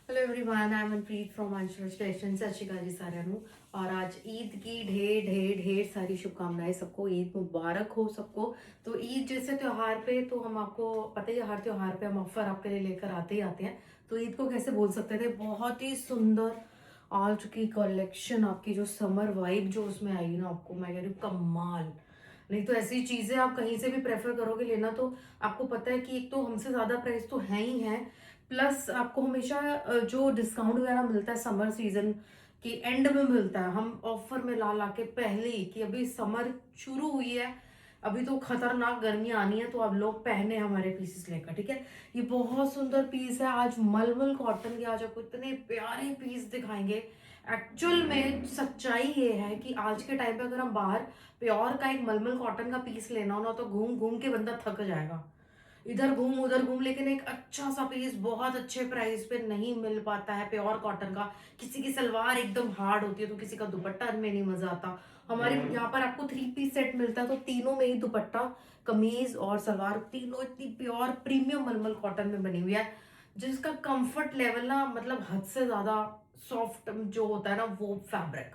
Hello everyone, I am Manpreet from Anshul station. सत श्री अकाल जी साਰਿਆਂ ਨੂੰ। और आज ईद की ढेर ढेर ढेर सारी शुभकामनाएं। सबको ईद मुबारक हो सबको। तो ईद जैसे त्योहार पे तो हम आपको पता ही है, हर त्योहार पे हम ऑफर आपके लिए लेकर आते ही आते हैं। तो ईद को कैसे बोल सकते थे, बहुत ही सुंदर आ चुकी कलेक्शन। आपकी जो समर वाइब जो उसमें आई ना, आपको मैं कह रही हूँ कमाल। नहीं तो ऐसी चीजें आप कहीं से भी प्रेफर करोगे लेना तो आपको पता है कि एक तो हमसे ज्यादा प्राइस तो है ही है, प्लस आपको हमेशा जो डिस्काउंट वगैरह मिलता है समर सीजन के एंड में मिलता है। हम ऑफर में ला ला के पहले ही कि अभी समर शुरू हुई है, अभी तो खतरनाक गर्मी आनी है, तो अब लोग पहने हमारे पीसेस लेकर। ठीक है, ये बहुत सुंदर पीस है। आज मलमल कॉटन के आज आपको इतने प्यारे पीस दिखाएंगे। एक्चुअल में सच्चाई ये है कि आज के टाइम पे अगर हम बाहर प्योर का एक मलमल कॉटन का पीस लेना हो ना, तो घूम घूम के बंदा थक जाएगा, इधर घूम उधर घूम। लेकिन एक अच्छा सा पीस बहुत अच्छे प्राइस पे नहीं मिल पाता है प्योर कॉटन का। किसी की सलवार एकदम हार्ड होती है तो किसी का दुपट्टा में नहीं मजा आता। हमारे यहाँ पर आपको 3 पीस सेट मिलता है, तो तीनों में ही दुपट्टा, कमीज और सलवार तीनों इतनी प्योर प्रीमियम मलमल कॉटन में बनी हुई है, जिसका कंफर्ट लेवल ना मतलब हद से ज्यादा सॉफ्ट जो होता है ना वो फैब्रिक,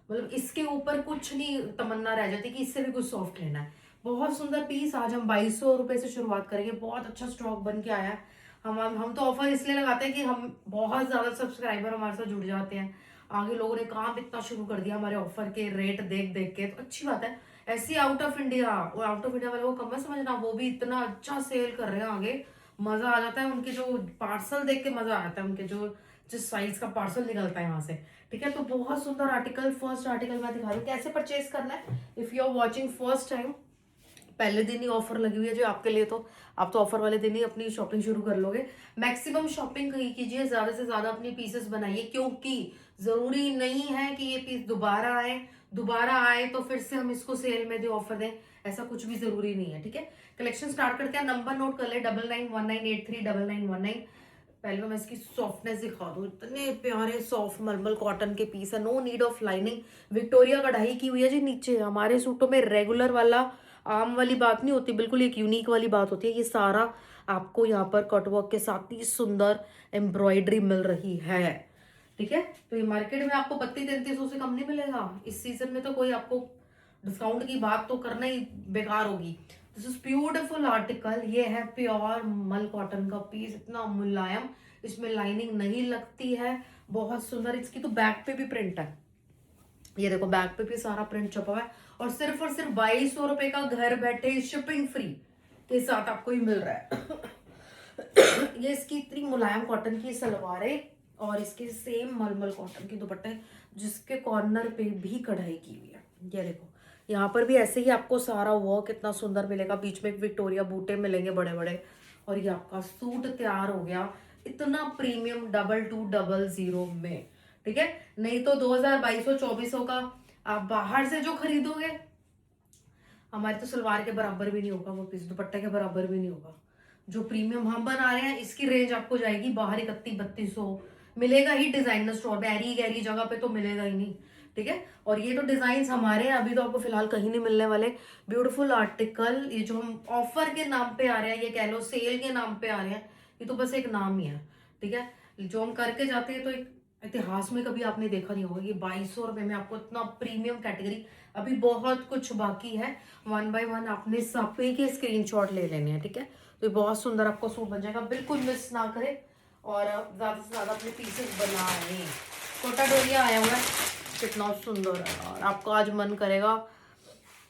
मतलब इसके ऊपर कुछ नहीं तमन्ना रह जाती कि इससे भी कुछ सॉफ्ट लेना है। बहुत सुंदर पीस। आज हम 2200 रुपए से शुरुआत करेंगे। बहुत अच्छा स्टॉक बन के आया है। हम तो ऑफर इसलिए लगाते हैं कि हम बहुत ज्यादा सब्सक्राइबर हमारे साथ जुड़ जाते हैं। आगे लोगों ने काम इतना शुरू कर दिया हमारे ऑफर के रेट देख देख के, तो अच्छी बात है। ऐसी आउट ऑफ इंडिया, और आउट ऑफ इंडिया वाले को कम मत समझना, वो भी इतना अच्छा सेल कर रहे हैं आगे। मजा आ जाता है उनके जो पार्सल देख के, मजा आ जाता है उनके जो जिस साइज का पार्सल निकलता है यहाँ से। ठीक है, तो बहुत सुंदर आर्टिकल, फर्स्ट आर्टिकल मैं दिखा रही हूँ कैसे परचेज करना है। If you are watching first time, पहले दिन ही ऑफर लगी हुई है जो आपके लिए, तो आप तो ऑफर वाले दिन ही अपनी शॉपिंग शुरू कर लोगे। मैक्सिमम शॉपिंग कहीं कीजिए, ज्यादा से ज्यादा अपनी पीसेस बनाइए, क्योंकि जरूरी नहीं है कि ये पीस दोबारा आए। दोबारा आए तो फिर से हम इसको सेल में दे, ऑफर दें, ऐसा कुछ भी जरूरी नहीं है। ठीक है, कलेक्शन स्टार्ट करते हैं। नंबर नोट कर ले, 9919839919। पहले तो मैं इसकी सॉफ्टनेस दिखा दूं। इतने प्यारे सॉफ्ट मलमल कॉटन के पीस है, no need of lining. Victoria कढ़ाई की हुई है जी नीचे। हमारे सूटों में रेगुलर वाला आम वाली बात नहीं होती, बिल्कुल एक यूनिक वाली बात होती है। ये सारा आपको यहाँ पर कटवर्क के साथ ही सुंदर एम्ब्रॉयडरी मिल रही है। ठीक है, तो ये मार्केट में आपको 3200-3300 से कम नहीं मिलेगा। इस सीजन में तो कोई आपको डिस्काउंट की बात तो करना ही बेकार होगी। This is beautiful article. ये है प्योर मल कॉटन का पीस, इतना मुलायम, इसमें लाइनिंग नहीं लगती है। बहुत सुंदर। इसकी तो बैक पे भी प्रिंट है, ये देखो बैक पे भी सारा प्रिंट छपा हुआ है। और सिर्फ 2200 रुपए का घर बैठे शिपिंग फ्री के साथ आपको ही मिल रहा है। ये इसकी इतनी मुलायम कॉटन की सलवार है, और इसके सेम मलमल कॉटन की दुपट्टे, जिसके कॉर्नर पे भी कढ़ाई की हुई है। ये देखो, यहाँ पर भी ऐसे ही आपको सारा वर्क इतना सुंदर मिलेगा। बीच में एक विक्टोरिया बूटे मिलेंगे बड़े बड़े, और ये आपका सूट तैयार हो गया इतना प्रीमियम 2200 में। ठीक है, नहीं तो 2200-2400 का आप बाहर से जो खरीदोगे, हमारी तो सलवार के बराबर भी नहीं होगा वो पीस, दुपट्टे के बराबर भी नहीं होगा। जो प्रीमियम हम बना रहे हैं इसकी रेंज आपको जाएगी बाहर 3100-3200 मिलेगा ही। डिजाइनर स्टोर पे ऐरी गैरी जगह पे तो मिलेगा ही नहीं। ठीक है, और ये तो डिजाइन हमारे हैं, अभी तो आपको फिलहाल कहीं नहीं मिलने वाले। Beautiful article. ये जो हम ऑफर के नाम पे आ रहे हैं, ये कह लो सेल के नाम पे आ रहे हैं, ये तो बस एक नाम ही है। ठीक है, जो हम करके जाते हैं तो एक इतिहास में कभी आपने देखा नहीं होगा। ये 2200 रुपए में आपको इतना प्रीमियम कैटेगरी, अभी बहुत कुछ बाकी है। वन बाय वन आपने सभी के स्क्रीनशॉट ले लेने हैं। ठीक है, तो ये बहुत सुंदर आपको सूट बन जाएगा, बिल्कुल मिस ना करें, और ज्यादा से ज्यादा अपने पीसेस बनाए। छोटा डोरिया आया हुआ है, कितना सुंदर है। और आपको आज मन करेगा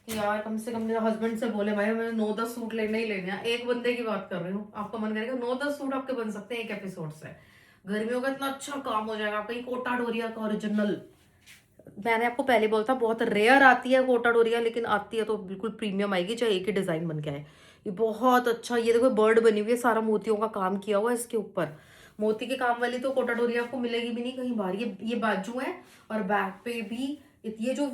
कि यार कम से कम मेरे हस्बैंड से बोले भाई मैंने 9-10 सूट लेने ही लेने हैं। एक बंदे की बात कर रही हूँ, आपका मन करेगा 9-10 सूट आपके बन सकते हैं एक एपिसोड से। गर्मियों का इतना अच्छा काम हो जाएगा आपका। ये कोटा डोरिया का ओरिजिनल, मैंने आपको पहले बोला था बहुत रेयर आती है कोटा डोरिया, लेकिन आती है तो बिल्कुल प्रीमियम आएगी, चाहे एक ही डिजाइन बन के आए। ये बहुत अच्छा। ये देखो बर्ड बनी हुई है, सारा मोतियों का काम किया हुआ है इसके ऊपर। मोती के काम वाली तो कोटा डोरिया आपको मिलेगी भी नहीं कहीं बाहर। ये बाजू है, और बैक पे भी ये जो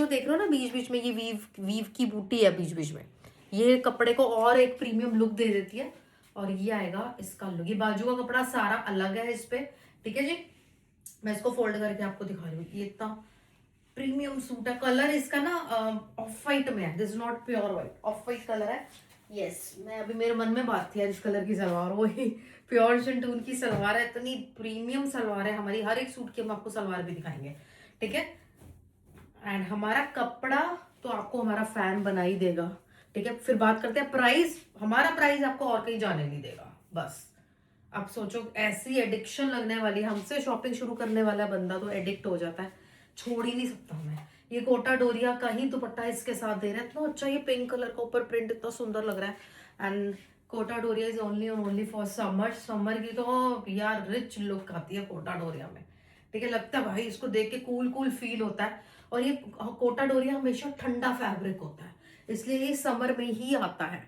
देख रहे हो ना बीच बीच में, ये वीव वीव की बूटी है बीच बीच में, ये कपड़े को और एक प्रीमियम लुक दे देती है। और ये आएगा इसका लुक। ये बाजू का कपड़ा सारा अलग है इस पे। ठीक है जी, मैं इसको फोल्ड करके आपको दिखा रही हूँ। ये इतना प्रीमियम सूट है। कलर इसका ना ऑफ वाइट में है, this not pure white, of white colour है। यस, मैं अभी मेरे मन में बात थी यार इस कलर की सलवार, वही प्योर शिंटून की सलवार है, इतनी प्रीमियम सलवार है हमारी। हर एक सूट की हम आपको सलवार भी दिखाएंगे, ठीक है। एंड हमारा कपड़ा तो आपको हमारा फैन बना ही देगा, ठीक है। फिर बात करते हैं प्राइस। हमारा प्राइस आपको और कहीं जाने नहीं देगा। बस आप सोचो, ऐसी एडिक्शन लगने वाली, हमसे शॉपिंग शुरू करने वाला बंदा तो एडिक्ट हो जाता है, छोड़ ही नहीं सकता हमें। ये कोटा डोरिया का ही दुपट्टा इसके साथ दे रहे हैं, इतना अच्छा, ये पिंक कलर का ऊपर प्रिंट इतना सुंदर लग रहा है। And Kota Doria is only और ओनली फॉर समर। समर की तो यार रिच लुक आती है कोटा डोरिया में, ठीक है। लगता है भाई इसको देख के कूल कूल फील होता है। और ये कोटा डोरिया हमेशा ठंडा फैब्रिक होता है, इसलिए ये समर में ही आता है,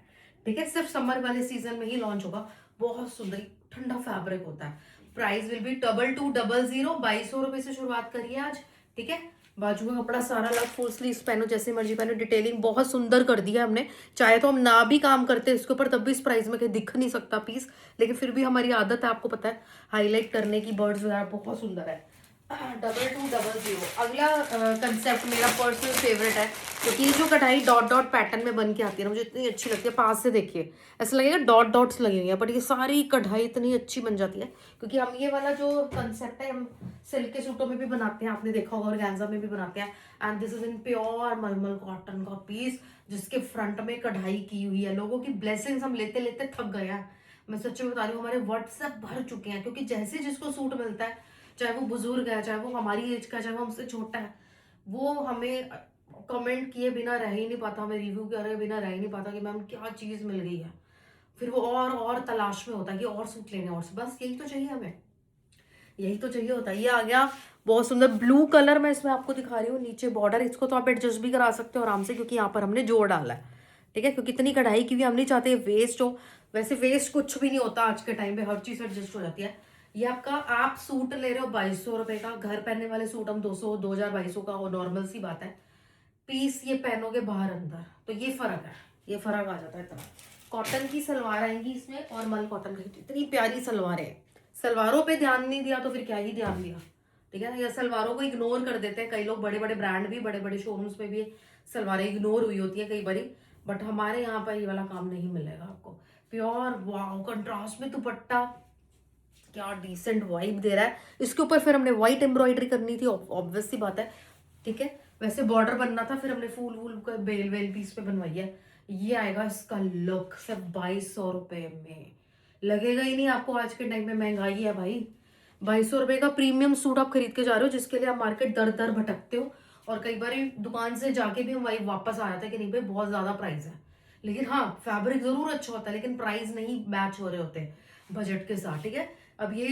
ठीक है। सिर्फ समर वाले सीजन में ही लॉन्च होगा। बहुत सुंदर ठंडा फैब्रिक होता है। प्राइस विल बी 2220, 2200 से शुरुआत करिए आज, ठीक है। बाजू का कपड़ा सारा अलग, फुल स्लीव्स पहनो, जैसे मर्जी पहनो। डिटेलिंग बहुत सुंदर कर दिया हमने। चाहे तो हम ना भी काम करते इसके ऊपर, तब भी इस प्राइस में कहीं दिख नहीं सकता पीस, लेकिन फिर भी हमारी आदत है, आपको पता है, हाईलाइट करने की। बर्ड्स वगैरह बहुत सुंदर है। 2200। अगला कंसेप्ट मेरा पर्सनल फेवरेट है, क्योंकि ये जो कढ़ाई डॉट डॉट पैटर्न में बन के आती है ना, मुझे इतनी अच्छी लगती है। पास से देखिए ऐसा लगेगा डॉट डॉट्स लगे हुए हैं, बट ये सारी कढ़ाई इतनी अच्छी बन जाती है, क्योंकि हम ये वाला जो कंसेप्ट है हम सिल्क के सूटों में भी बनाते हैं, आपने देखा होगा, ऑर्गेन्जा में भी बनाते हैं। And this is in pure मलमल कॉटन का पीस, जिसके फ्रंट में कढ़ाई की हुई है। लोगों की ब्लेसिंग्स हम लेते लेते थक गए हैं, मैं सच्ची बता रही हूँ। हमारे व्हाट्सएप भर चुके हैं, क्योंकि जैसे जिसको सूट मिलता है, चाहे वो बुजुर्ग है, चाहे वो हमारी एज का, चाहे वो हमसे छोटा है, वो हमें कमेंट किए बिना रह ही नहीं पाता, हमें रिव्यू करे बिना रह ही नहीं पाता कि मैम क्या चीज़ मिल गई है। फिर वो और तलाश में होता है कि और सूट लेने, और बस यही तो चाहिए हमें, यही तो चाहिए होता है। ये आ गया बहुत सुंदर ब्लू कलर में, इसमें आपको दिखा रही हूँ। नीचे बॉर्डर, इसको तो आप एडजस्ट भी करा सकते हो आराम से, क्योंकि यहाँ पर हमने जोड़ डाला है, ठीक है। क्योंकि इतनी कढ़ाई की भी हम नहीं चाहते वेस्ट हो। वैसे वेस्ट कुछ भी नहीं होता आज के टाइम पे, हर चीज एडजस्ट हो जाती है। ये आपका, आप सूट ले रहे हो 2200 रुपए का, घर पहनने वाले सूट हम 200 2200 का हो, नॉर्मल सी बात है। पीस ये पहनोगे बाहर अंदर, तो ये फर्क है, ये फर्क आ जाता है इतना। कॉटन की सलवार आएंगी इसमें, और मल कॉटन की, इतनी प्यारी सलवारें हैं। सलवारों पे ध्यान नहीं दिया तो फिर क्या ही ध्यान दिया, ठीक है ना। या सलवारों को इग्नोर कर देते हैं कई लोग, बड़े बड़े ब्रांड भी, बड़े बड़े शोरूम्स में भी सलवारें इग्नोर हुई होती है कई बारी, बट हमारे यहाँ पर ये वाला काम नहीं मिलेगा आपको। प्योर वाव, कंट्रास्ट में दुपट्टा, क्या डिसेंट वाइब दे रहा है। इसके ऊपर फिर हमने व्हाइट एम्ब्रॉयडरी करनी थी, ऑब्वियस सी बात है, ठीक है। वैसे बॉर्डर बनना था, फिर हमने फूल वूल का बेल वेल भी इस पे बनवाई है। ये आएगा इसका लुक सिर्फ 2200 रुपए में। लगेगा ही नहीं आपको, आज के टाइम में महंगाई है भाई। 2200 रुपए का प्रीमियम सूट आप खरीद के जा रहे हो, जिसके लिए आप मार्केट दर दर भटकते हो, और कई बार दुकान से जाके भी हम वही वापस आ जाते हैं कि नहीं भाई बहुत ज्यादा प्राइस है। लेकिन हाँ, फैब्रिक जरूर अच्छा होता है, लेकिन प्राइस नहीं मैच हो रहे होते बजट के साथ, ठीक है। अब ये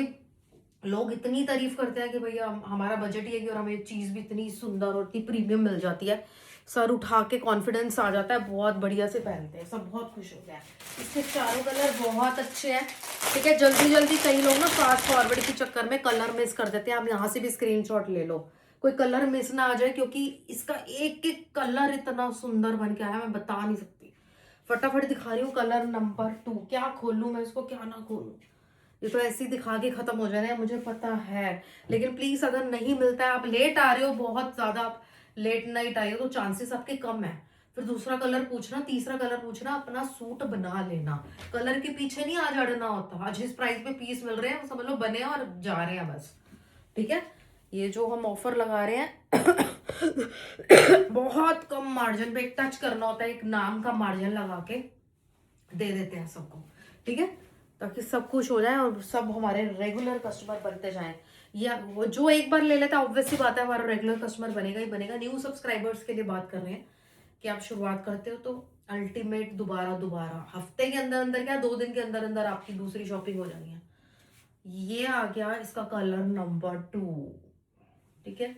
लोग इतनी तारीफ करते हैं कि भैया हमारा बजट ही है, और हमें चीज भी इतनी सुंदर और इतनी प्रीमियम मिल जाती है, सर उठा के कॉन्फिडेंस आ जाता है, बहुत बढ़िया से पहनते हैं, सब बहुत खुश होते हैं। इसके चारों कलर बहुत अच्छे हैं, ठीक है। जल्दी जल्दी कई लोग ना फास्ट फॉरवर्ड के चक्कर में कलर मिस कर देते हैं। आप यहाँ से भी स्क्रीनशॉट ले लो, कोई कलर मिस ना आ जाए, क्योंकि इसका एक एक कलर इतना सुंदर बन के आया, मैं बता नहीं सकती। फटाफट दिखा रही हूँ। कलर नंबर 2, क्या खोलूं मैं इसको, क्या ना खोलूं, ये तो ऐसे ही दिखा के खत्म हो जाना है, मुझे पता है। लेकिन प्लीज अगर नहीं मिलता है, आप लेट आ रहे हो, बहुत ज्यादा आप लेट नाइट आए हो, तो चांसेस आपके कम है। फिर दूसरा कलर पूछना, तीसरा कलर पूछना, अपना सूट बना लेना। कलर के पीछे नहीं आज अड़ना होता। आज जिस प्राइस पे पीस मिल रहे हैं समझ लो बने और जा रहे हैं बस, ठीक है। ये जो हम ऑफर लगा रहे हैं बहुत कम मार्जिन पे, एक टच करना होता है, एक नाम का मार्जिन लगा के दे देते हैं सबको, ठीक है, ताकि सब खुश हो जाए और सब हमारे रेगुलर कस्टमर बनते जाएं। या वो जो एक बार ले लेता है, ऑब्वियसली बात है हमारा रेगुलर कस्टमर बनेगा ही बनेगा। न्यू सब्सक्राइबर्स के लिए बात कर रहे हैं कि आप शुरुआत करते हो तो अल्टीमेट दोबारा दोबारा हफ्ते के अंदर अंदर, क्या 2 दिन के अंदर अंदर आपकी दूसरी शॉपिंग हो जानी है। ये आ गया इसका कलर नंबर 2, ठीक है।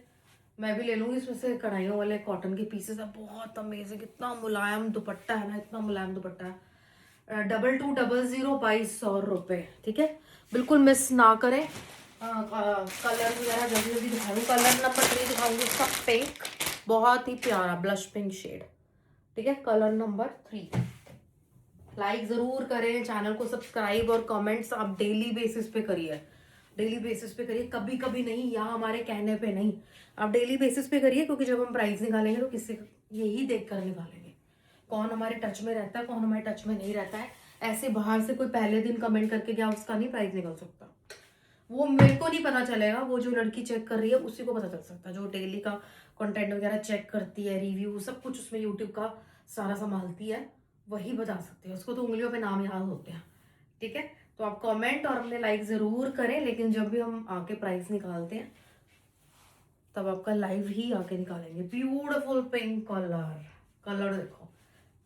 मैं भी ले लूंगी इसमें से, कढ़ाइयों वाले कॉटन के पीसेस है, बहुत अमेजिंग, इतना मुलायम दुपट्टा है ना, इतना मुलायम दुपट्टा है। 2200, 2200 रुपए, ठीक है। बिल्कुल मिस ना करें। कलर वगैरह जल्दी जल्दी दिखाऊंगी। कलर नंबर 3 दिखाऊंगी, इसका पिंक, बहुत ही प्यारा ब्लश पिंक शेड, ठीक है। कलर नंबर 3, लाइक जरूर करें, चैनल को सब्सक्राइब और कमेंट्स आप डेली बेसिस पे करिए, डेली बेसिस पे करिए, कभी कभी नहीं, या हमारे कहने पे नहीं, आप डेली बेसिस पे करिए, क्योंकि जब हम प्राइस निकालेंगे तो किसी यही देख कर निकालेंगे, कौन हमारे टच में रहता है, कौन हमारे टच में नहीं रहता है। ऐसे बाहर से कोई पहले दिन कमेंट करके गया उसका नहीं प्राइस निकल सकता। वो मेरे को नहीं पता चलेगा, वो जो लड़की चेक कर रही है उसी को पता चल सकता है, जो डेली का कंटेंट वगैरह चेक करती है, रिव्यू सब कुछ उसमें यूट्यूब का सारा संभालती है, वही बता सकती है। उसको तो उंगलियों पे नाम याद होते हैं। ठीक है, तो आप कमेंट और अपने लाइक ज़रूर करें, लेकिन जब भी हम आके प्राइस निकालते हैं तब आपका लाइव ही आके निकालेंगे। ब्यूटीफुल पिंक कलर, कलर देखो।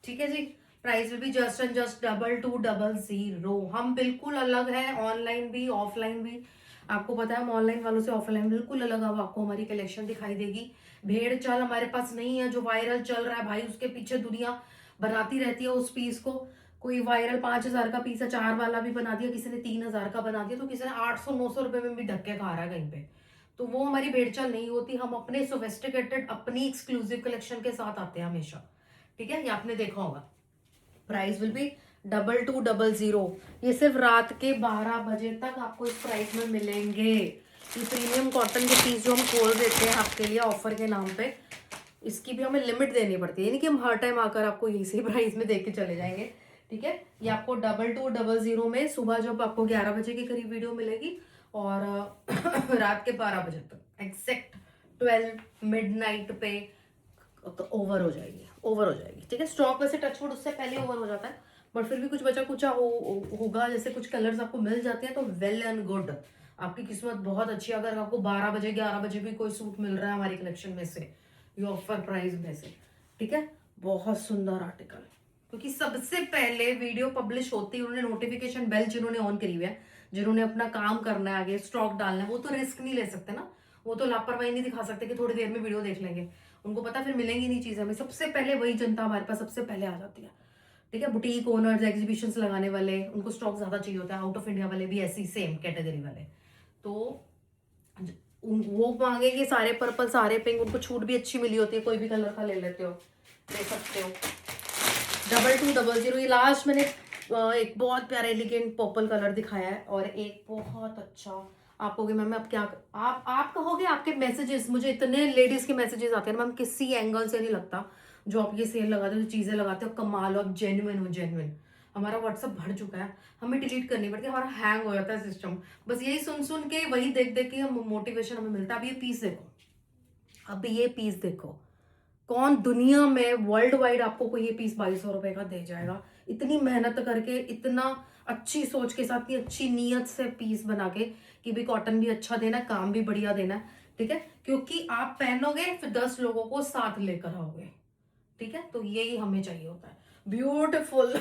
ठीक है जी, price will be just and just 2200। हम बिल्कुल अलग है, ऑनलाइन भी ऑफलाइन भी। आपको पता है हम ऑनलाइन वालों से ऑफलाइन बिल्कुल अलग, अब आपको हमारी कलेक्शन दिखाई देगी। भेड़ चाल हमारे पास नहीं है जो वायरल चल रहा है भाई, उसके पीछे दुनिया बनाती रहती है उस पीस को। कोई वायरल 5000 का पीस है, 4 वाला भी बना दिया, किसी ने 3000 का बना दिया, तो किसी ने 800-900 रुपए में भी धक्के खा रहा है कहीं पे। तो वो हमारी भेड़चाल नहीं होती, हम अपने सोफिस्टिकेटेड अपनी एक्सक्लूसिव कलेक्शन के साथ आते हैं हमेशा। ठीक है, ये आपने देखा होगा। Price will B 2200। ये सिर्फ रात के 12 बजे तक आपको इस प्राइस में मिलेंगे। ये प्रीमियम कॉटन के पीस जो हम खोल देते हैं आपके लिए ऑफर के नाम पे, इसकी भी हमें लिमिट देनी पड़ती है, यानी कि हम हर टाइम आकर आपको इसी प्राइस में देख के चले जाएंगे। ठीक है, ये आपको 2200 में सुबह जब आपको 11 बजे के करीब वीडियो मिलेगी और रात के 12 बजे तक एग्जैक्ट 12 मिडनाइट पे ओवर हो जाएगी, ओवर हो जाएगी। ठीक है, स्टॉक वैसे टचवुड उससे पहले ओवर हो जाता है, बट फिर भी कुछ बचा कुचा होगा, जैसे कुछ कलर्स आपको मिल जाते हैं तो वेल एंड गुड, आपकी किस्मत बहुत अच्छी है। अगर आपको 12 बजे 11 बजे भी कोई सूट मिल रहा है हमारी कलेक्शन में से, ये ऑफर प्राइस में से। ठीक है, बहुत सुंदर आर्टिकल, क्योंकि सबसे पहले वीडियो पब्लिश होती है उन्होंने नोटिफिकेशन बेल जिन्होंने ऑन करी हुई है, जिन्होंने अपना काम करना है, आगे स्टॉक डालना है, वो तो रिस्क नहीं ले सकते ना, वो तो लापरवाही नहीं दिखा सकते कि थोड़ी देर में वीडियो देख लेंगे, उनको पता फिर मिलेंगी नहीं चीजें हमें। सबसे पहले वही जनता हमारे पास सबसे पहले आ जाती है। ठीक है, बुटीक ओनर्स, एग्जीबिशंस लगाने वाले, उनको स्टॉक ज्यादा चाहिए होता है, आउट ऑफ इंडिया वाले भी ऐसी सेम कैटेगरी वाले, तो वो मांगेंगे सारे पर्पल सारे पिंक, उनको छूट भी अच्छी मिली होती है, कोई भी कलर का ले लेते हो, ले सकते हो। 2200। ये लास्ट मैंने एक बहुत प्यारा एलिगेंट पर्पल कलर दिखाया है, और एक बहुत अच्छा, आप कहोगे मैम अब क्या, आप कहोगे आपके मैसेजेस, मुझे इतने लेडीज के मैसेजेस आते हैं मैम, किसी एंगल से नहीं लगता जो आप ये सेल लगाते हो, जो चीजें लगाते हो कमाल हो, आप जेन्युइन हो, जेन्युइन। हमारा व्हाट्सअप भर चुका है, हमें डिलीट करनी पड़ती है, हमारा हैंग हो जाता है सिस्टम, बस यही सुन सुन के, वही देख देख के मोटिवेशन हमें मिलता है। अब ये पीस देखो, अब ये पीस देखो, कौन दुनिया में वर्ल्ड वाइड आपको कोई ये पीस 2200 रुपए का दे जाएगा, इतनी मेहनत करके, इतना अच्छी सोच के साथ, इतनी अच्छी नीयत से पीस बना के कि भी कॉटन भी अच्छा देना, काम भी बढ़िया देना। ठीक है, क्योंकि आप पहनोगे फिर 10 लोगों को साथ लेकर आओगे। ठीक है, तो यही हमें चाहिए होता है। ब्यूटिफुल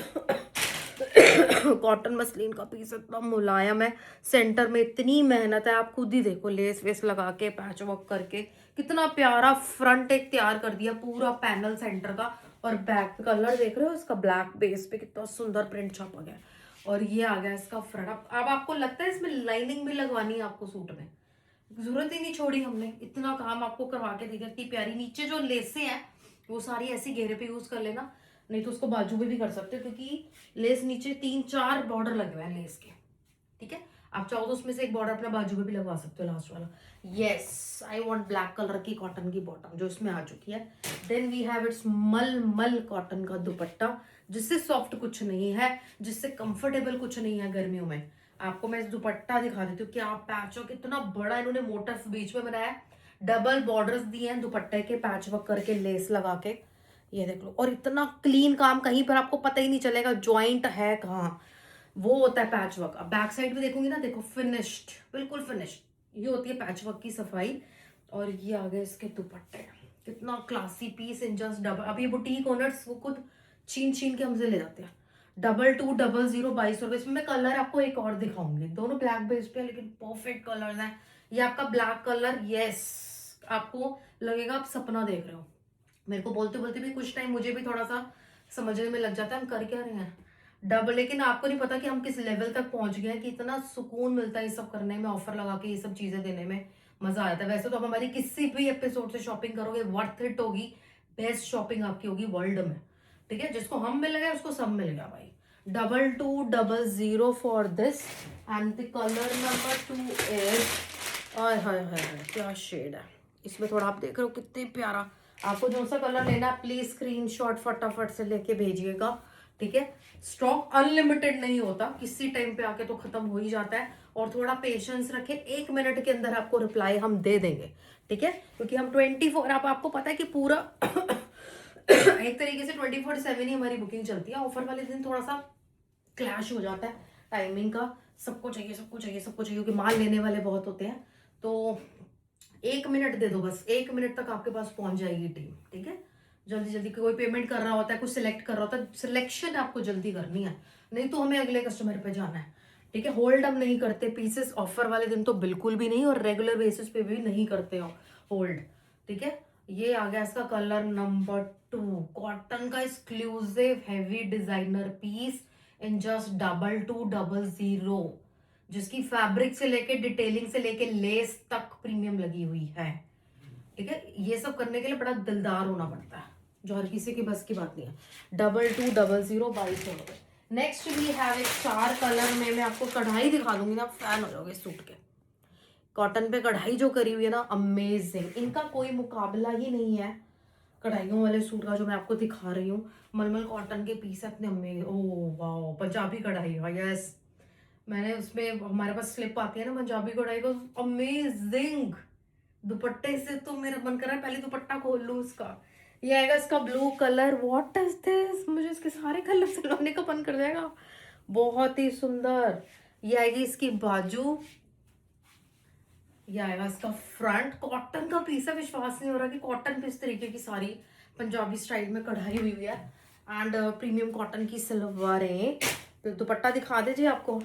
कॉटन मसलिन का पीस इतना मुलायम है, सेंटर में इतनी मेहनत है, आप खुद ही देखो, लेस वेस लगा के पैच वर्क करके कितना प्यारा फ्रंट एक तैयार कर दिया, पूरा पैनल सेंटर का, और बैक कलर देख रहे हो इसका, ब्लैक बेस पे कितना सुंदर प्रिंट छपा गया, और ये आ गया इसका फ्रंट। अब आपको लगता है इसमें लाइनिंग भी लगवानी है आपको सूट में, जरूरत ही नहीं छोड़ी हमने, इतना काम आपको करवा के दी, इतनी प्यारी। नीचे जो लेसें हैं वो सारी ऐसी घेरे पे यूज कर लेना, नहीं तो उसको बाजू में भी कर सकते हो, क्योंकि लेस नीचे 3-4 बॉर्डर लगे हुए हैं लेस के। ठीक है, आप चाहो तो उसमें से एक बॉर्डर अपने बाजू में भी लगवा सकते हो, लास्ट वाला। Yes, I want black colour की कॉटन की बॉटम जो इसमें आ चुकी है। देन वी हैव इट्स मल कॉटन का दुपट्टा, जिससे सॉफ्ट कुछ नहीं है, जिससे कंफर्टेबल कुछ नहीं है गर्मियों में। आपको मैं इस दुपट्टा दिखा देती हूँ, क्या पैच वर्क कितना बड़ा इन्होंने मोटिफ बीच में बनाया, डबल बॉर्डर्स दिए हैं दुपट्टे के, पैच वर्क करके लेस लगा के, ये देख लो, और इतना क्लीन काम, कहीं पर आपको पता ही नहीं चलेगा ज्वाइंट है कहाँ, वो होता है पैच वर्क। अब बैक साइड भी देखोगे ना, देखो फिनिश्ड, बिल्कुल फिनिश्ड, ये होती है पैच वर्क की सफाई। और ये आ गए इसके दुपट्टे, कितना classy piece in just double. अब ये बुटीक ओनर्स वो खुद छीन छीन के हमसे ले जाते हैं। 2200 2200 इसमें मैं कलर आपको एक और दिखाऊंगी, दोनों ब्लैक बेस पे, लेकिन परफेक्ट कलर्स हैं। ये आपका ब्लैक कलर, यस, आपको लगेगा आप सपना देख रहे हो। मेरे को बोलते बोलते भी कुछ टाइम मुझे भी थोड़ा सा समझने में लग जाता है हम कर क्या रहे हैं डबल, लेकिन आपको नहीं पता कि हम किस लेवल तक पहुंच गए हैं, कि इतना सुकून मिलता है ये सब करने में, ऑफर लगा के ये सब चीजें देने में मजा आता है। वैसे तो आप हमारी किसी भी एपिसोड से शॉपिंग करोगे वर्थ इट होगी, बेस्ट शॉपिंग आपकी होगी वर्ल्ड में। ठीक है, जिसको हम मिल गए उसको सब मिल गया भाई। 2200 for this, and the colour number 2 is, हाय हाय हाय क्या शेड है इसमें, थोड़ा आप देख रहे हो कितने प्यारा आपको जो सा कलर लेना है प्लीज स्क्रीनशॉट फटाफट से लेके भेजिएगा, ठीक है। स्टॉक अनलिमिटेड नहीं होता, किसी टाइम पे आके तो खत्म हो ही जाता है, और थोड़ा पेशेंस रखें, 1 मिनट के अंदर आपको रिप्लाई हम दे देंगे, ठीक है। क्योंकि हम 24 आपको पता है कि पूरा एक तरीके से 24/7 ही हमारी बुकिंग चलती है। ऑफर वाले दिन थोड़ा सा क्लैश हो जाता है टाइमिंग का, सबको चाहिए सबको चाहिए सबको चाहिए, क्योंकि माल लेने वाले बहुत होते हैं। तो 1 मिनट दे दो बस, 1 मिनट तक आपके पास पहुंच जाएगी टीम, ठीक है। जल्दी जल्दी, कोई पेमेंट कर रहा होता है, कुछ सिलेक्ट कर रहा होता है, सिलेक्शन आपको जल्दी करनी है, नहीं तो हमें अगले कस्टमर पे जाना है, ठीक है। होल्ड हम नहीं करते पीसेस, ऑफर वाले दिन तो बिल्कुल भी नहीं, और रेगुलर बेसिस पे भी नहीं करते हो होल्ड, ठीक है। ये आ गया इसका कलर नंबर 2, कॉटन का exclusive heavy designer piece in just 2200, जिसकी फैब्रिक से लेके डिटेलिंग से लेके लेस तक प्रीमियम लगी हुई है, ठीक है। ये सब करने के लिए बड़ा दिलदार होना पड़ता है, जो हर किसी की बस की बात नहीं है। 2200 2200। नेक्स्ट वी हैव एक 4 कलर में, मैं आपको कढ़ाई दिखा दूंगी ना, आप फैन हो जाओगे सूट के। कॉटन पे कढ़ाई जो करी हुई है ना, अमेजिंग, इनका कोई मुकाबला ही नहीं है कढ़ाइयों वाले सूट का जो मैं आपको दिखा रही हूँ। मलमल कॉटन के पीस है अपने, अमेजिंग, ओ वाओ, पंजाबी कढ़ाई, यस, मैंने उसमें हमारे पास स्लिप आती है ना पंजाबी कढ़ाई को, अमेजिंग। दुपट्टे से तो मेरा मन कर रहा है पहले दुपट्टा खोल लूं उसका। ये आएगा इसका blue colour, what is this, मुझे इसके सारे कलर सिलवाने का मन कर जाएगा, बहुत ही सुंदर। ये आएगी इसकी बाजू, ये आएगा इसका फ्रंट। कॉटन का पीस है, विश्वास नहीं हो रहा कि कॉटन पे इस तरीके की सारी पंजाबी स्टाइल में कढ़ाई हुई हुई है, एंड प्रीमियम कॉटन की सलवारें। तो दुपट्टा दिखा दीजिए आपको,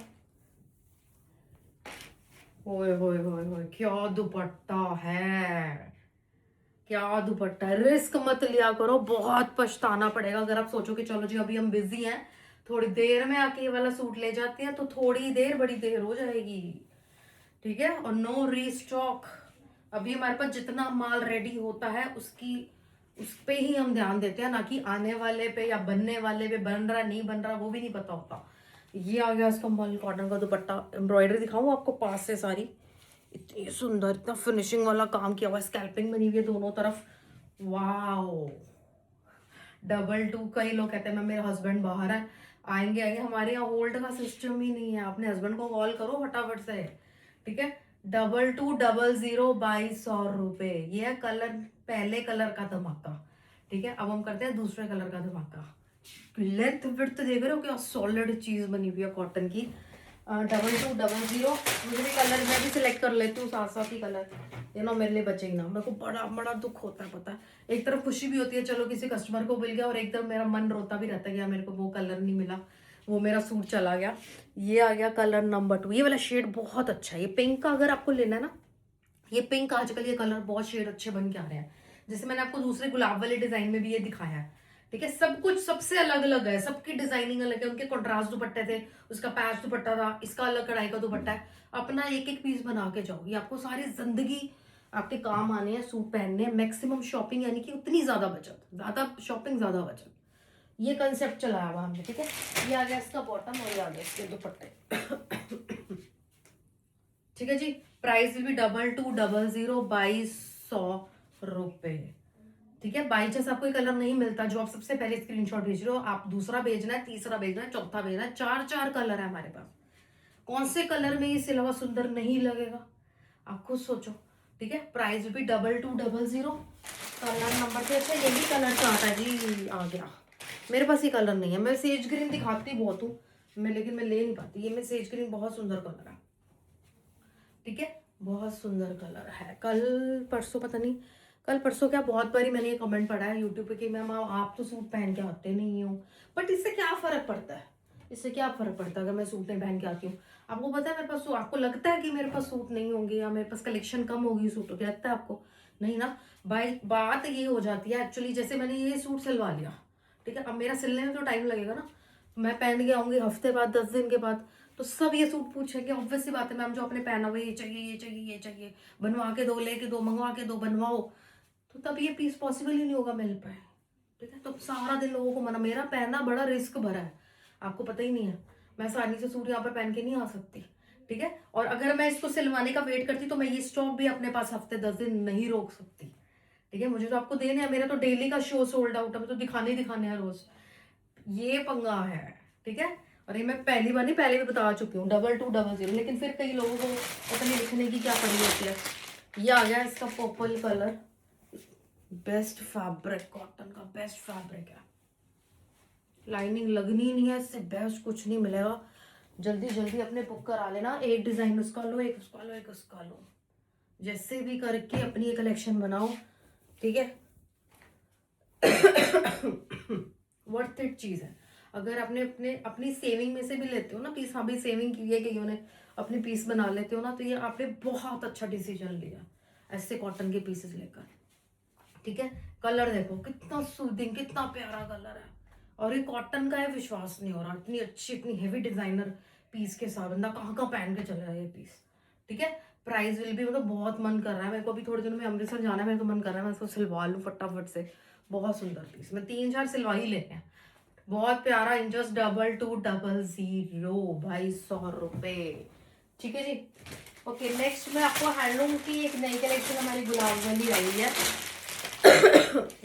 ओए होए होए होए, क्या दुपट्टा है, क्या दुपट्टा है। रिस्क मत लिया करो, बहुत पछताना पड़ेगा अगर आप सोचो कि चलो जी अभी हम बिजी हैं, थोड़ी देर में आके ये वाला सूट ले जाते हैं, तो थोड़ी देर बड़ी देर हो जाएगी, ठीक है। और नो रीस्टॉक, अभी हमारे पास जितना माल रेडी होता है उसकी उस पे ही हम ध्यान देते हैं, ना कि आने वाले पे या बनने वाले पे, बन रहा नहीं बन रहा वो भी नहीं पता होता। ये आ गया इसका मल कॉटन का दुपट्टा, एम्ब्रॉयडरी दिखाऊं आपको पास से सारी, इतनी सुंदर, इतना फिनिशिंग वाला काम किया हुआ है, स्कैल्पिंग बनी हुई है दोनों तरफ, वाओ। 22 कई लोग कहते हैं मैं, मेरे हस्बैंड बाहर है, आएंगे आएंगे, हमारे यहाँ होल्ड का सिस्टम ही नहीं है, अपने हस्बैंड को कॉल करो फटाफट से, ठीक है। 2200 2200 ये है कलर, पहले कलर का धमाका, ठीक है। अब हम करते हैं दूसरे कलर का धमाका। लेंथ विड्थ देख रहे हो क्या सॉलिड चीज बनी हुई है कॉटन की। 2200, मुझे भी कलर मैं भी सिलेक्ट कर लेती हूँ साथ साथ ही कलर, ये ना मेरे लिए बचे ही ना, मेरे को बड़ा बड़ा दुख होता है पता है। एक तरफ खुशी भी होती है चलो किसी कस्टमर को मिल गया, और एकदम मेरा मन रोता भी रहता है कि यार मेरे को वो कलर नहीं मिला, वो मेरा सूट चला गया। ये आ गया कलर नंबर 2, ये वाला शेड बहुत अच्छा है, ये पिंक का अगर आपको लेना है ना, ये पिंक आजकल ये कलर बहुत शेड अच्छे बन के आ रहे हैं, जैसे मैंने आपको दूसरे गुलाब वाले डिजाइन में भी ये दिखाया है, ठीक है। सब कुछ सबसे अलग अलग है, सबकी डिजाइनिंग अलग है, उनके कॉन्ट्रास्ट दुपट्टे थे, उसका पैच दुपट्टा था, इसका अलग कढ़ाई का दुपट्टा है। अपना एक एक पीस बना के जाओ, ये आपको सारी जिंदगी आपके काम आने हैं, सूट पहनने हैं। मैक्सिमम शॉपिंग यानी कि उतनी ज्यादा बचत, ज्यादा शॉपिंग ज्यादा बचत, ये कंसेप्ट चलाया हुआ हमने, ठीक है। ये आ गया इसका बॉटम, और ये आ गया इसके दुपट्टे ठीक है जी। प्राइस भी 2200 2200, ठीक है। बाई चांस आपको कलर नहीं मिलता जो आप सबसे पहले स्क्रीनशॉट भेज रहे हो, आप दूसरा भेजना है, तीसरा भेजना है, चौथा भेजना है, 4 कलर है हमारे पास, कौन से कलर में ये सिलवा सुंदर नहीं लगेगा, आप खुद सोचो, ठीक है। प्राइस भी 2200, कलर नंबर पे अच्छा ये भी कलर चाहता है जी, आ गया मेरे पास ये कलर नहीं है, मैं सेज ग्रीन दिखाती बहुत हूँ मैं, लेकिन मैं ले नहीं पाती, ये मैं सेज ग्रीन बहुत सुंदर कलर है, ठीक है, बहुत सुंदर कलर है। कल परसों पता नहीं, कल परसों क्या, बहुत बारी मैंने ये कमेंट पढ़ा है यूट्यूब पे कि मैम आप तो सूट पहन के आते नहीं हो, बट इससे क्या फर्क पड़ता है, इससे क्या फर्क पड़ता है अगर मैं सूट नहीं पहन के आती हूँ। आपको पता है मेरे पास, आपको लगता है कि मेरे पास सूट नहीं होंगे या मेरे पास कलेक्शन कम होगी सूटों की, लगता है आपको, नहीं ना भाई। बात ये हो जाती है एक्चुअली, जैसे मैंने ये सूट सिलवा लिया, ठीक है, अब मेरा सिलने में तो टाइम लगेगा ना, मैं पहन के आऊंगी हफ्ते बाद 10 दिन के बाद, तो सब ये सूट पूछेंगे, ऑब्वियस सी बात है मैम जो आपने पहना हुआ ये चाहिए ये चाहिए ये चाहिए, बनवा के दो, लेके दो, मंगवा के दो, बनवाओ, तो तब ये पीस पॉसिबल ही नहीं होगा मिल पाए, ठीक है। तो सारा दिन लोगों को मना, मेरा पहनना बड़ा रिस्क भरा है, आपको पता ही नहीं है, मैं आसानी से सूट यहाँ पर पहन के नहीं आ सकती, ठीक है। और अगर मैं इसको सिलवाने का वेट करती तो मैं ये स्टॉक भी अपने पास हफ्ते 10 दिन नहीं रोक सकती, ठीक है, मुझे तो आपको देने हैं, मेरा तो डेली का शो सोल्ड आउट है, मैं तो दिखाने ही दिखाने हैं रोज। ये पंगा है, ठीक है। और ये मैं पहली बार नहीं, पहले भी बता चुकी हूँ, 2200, लेकिन फिर कई लोगों को पता नहीं लिखने की क्या पड़ी होती है। ये आ गया इसका purple colour, best fabric, cotton का बेस्ट फैब्रिक है, लाइनिंग लगनी नहीं है, इससे बेस्ट कुछ नहीं मिलेगा। जल्दी जल्दी अपने बुक करा लेना, एक डिजाइन उसका लो, एक उसका लो, एक उसका लो, जैसे भी करके अपनी एक कलेक्शन बनाओ, ठीक है। वर्थ इट चीज है। अगर आपने अपने अपनी सेविंग में से भी लेते हो ना पीस, हाँ भाई सेविंग की है कईयों ने, अपने पीस बना लेते हो ना, तो ये आपने बहुत अच्छा डिसीजन लिया ऐसे कॉटन के पीसेस लेकर, ठीक है। कलर देखो कितना सूदिंग, कितना प्यारा कलर है, और ये कॉटन का है, विश्वास नहीं हो रहा, इतनी अच्छी इतनी हेवी डिजाइनर पीस के साथ बंदा कहाँ कहाँ पहन के चला है ये पीस, ठीक है। प्राइस विल भी, मतलब बहुत मन कर रहा है मेरे को, अभी थोड़े दिनों में अमृतसर जाना है, मेरे को मन कर रहा है मैं इसको सिलवा लूँ फटाफट से। बहुत सुंदर पीस, मैं 3-4 सिलवा ही लेते हैं। बहुत प्यारा, इन जस्ट 2200 ₹2200, ठीक है जी। ओके, नेक्स्ट मैं आपको हैंडलूम की एक नई कलेक्शन हमारी गुलाब वाली आई है।